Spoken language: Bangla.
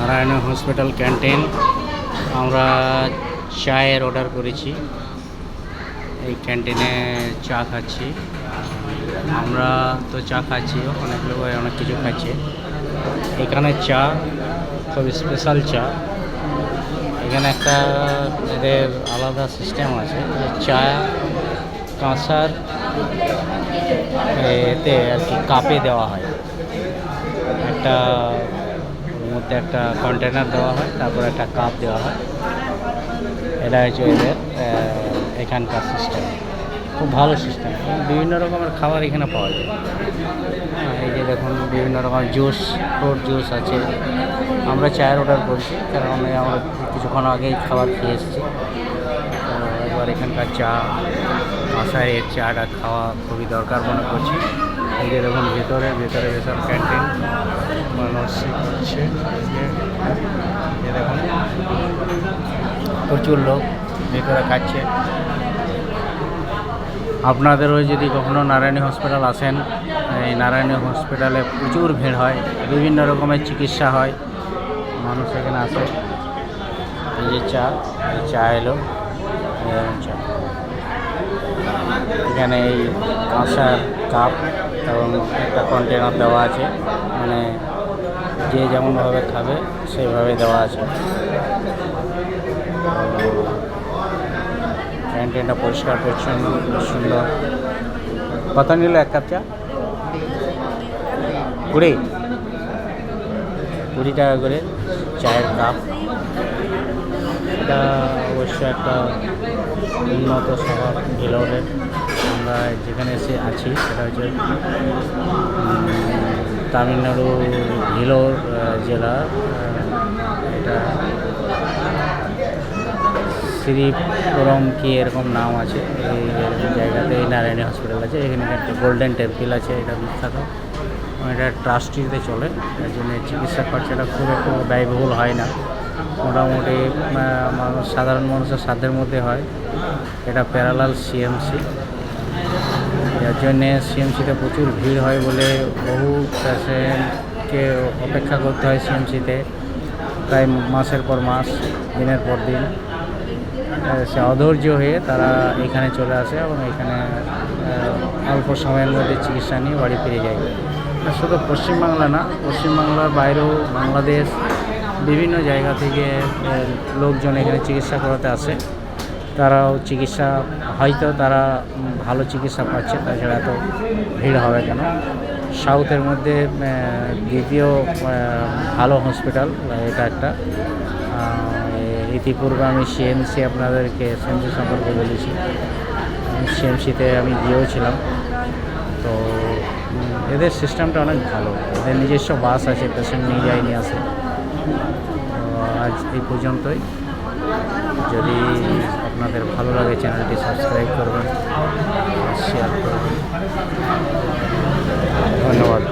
Narayan hospital canteen. আমরা চায়ের অর্ডার করেছি, এই ক্যান্টিনে চা খাচ্ছি। আমরা তো চা খাচ্ছি, অনেক লোক অনেক কিছু খাচ্ছে। এখানে চা খুব স্পেশাল চা। এখানে একটা এদের আলাদা সিস্টেম আছে, চা কাঁসার এতে আর কি কাপে দেওয়া হয়, একটা মধ্যে একটা কন্টেনার দেওয়া হয়, তারপর একটা কাপ দেওয়া হয়। এটা হচ্ছে এদের এখানকার সিস্টেম, খুব ভালো সিস্টেম। বিভিন্ন রকমের খাবার এখানে পাওয়া যায়। এই যে দেখুন, বিভিন্ন রকমের জুস, ফ্রুট জুস আছে। আমরা চায়ের অর্ডার করছি, কারণ আমরা কিছুক্ষণ আগেই খাবার খেয়ে এসেছি। তো এবার এখানকার চা, কাঁসারের চাটা খাওয়া খুবই দরকার মনে করছি। এই যে দেখুন, ভেতরে বিশাল ক্যান্টিন, মানুষ হচ্ছে। এই দেখুন, প্রচুর লোক ভেতরে খাচ্ছে। আপনাদেরও যদি কখনো নারায়ণী হসপিটাল আসেন, এই নারায়ণী হসপিটালে প্রচুর ভিড় হয়, বিভিন্ন রকমের চিকিৎসা হয়, মানুষ এখানে আসে। এই যে চা এলো, চা এখানে এই কাঁসার কাপ এবং একটা কন্টেনার দেওয়া আছে, মানে যে যেমনভাবে খাবে সেইভাবে দেওয়া আছে। ক্যান্টিনটা পরিষ্কার পরিচ্ছন্ন, সুন্দর। কত নিল এক কাপ চা? 20 টাকা করে চায়ের কাপ। এটা অবশ্য একটা উন্নত শহর ভেলোরের। আমরা যেখানে এসে আছি সেটা হচ্ছে তামিলনাড়ু ভেলোর জেলা। এটা শ্রীপুরম কি এরকম নাম আছে। এই জায়গাতে এই নারায়ণী হসপিটাল আছে। এখানে একটা গোল্ডেন টেম্পল আছে, এটা বিখ্যাত। এটা ট্রাস্টিতে চলে, এর জন্য চিকিৎসা খরচাটা খুব একটু ব্যয়বহুল হয় না। মোটামুটি সাধারণ মানুষের সাধ্যের মধ্যে হয়। এটা প্যারালাল সিএমসি, যার জন্যে সিএমসিতে প্রচুর ভিড় হয় বলে বহু পেশেন্টকে অপেক্ষা করতে হয় সিএমসিতে, প্রায় মাসের পর মাস, দিনের পর দিন। সে অধৈর্য হয়ে তারা এখানে চলে আসে এবং এখানে অল্প সময়ের মধ্যে চিকিৎসা নিয়ে বাড়ি ফিরে যায়। শুধু পশ্চিমবাংলা না, পশ্চিমবাংলার বাইরেও বাংলাদেশ বিভিন্ন জায়গা থেকে লোকজন এখানে চিকিৎসা করাতে আসে। তারাও চিকিৎসা, হয়তো তারা ভালো চিকিৎসা পাচ্ছে, তাছাড়া এত ভিড় হবে কেন। সাউথের মধ্যে দ্বিতীয় ভালো হসপিটাল এটা একটা। ইতিপূর্বে আমি সিএমসি, আপনাদেরকে সিএমসি সম্পর্কে বলেছি। সিএমসিতে আমি গিয়েওছিলাম। তো এদের সিস্টেমটা অনেক ভালো, এদের নিজস্ব বাস আছে, পেশেন্ট নিয়ে যায়, নিয়ে আসে। তো আজ এই পর্যন্তই। যদি আপনাদের ভালো লাগে চ্যানেলটি সাবস্ক্রাইব করবেন, শেয়ার করবেন। ধন্যবাদ।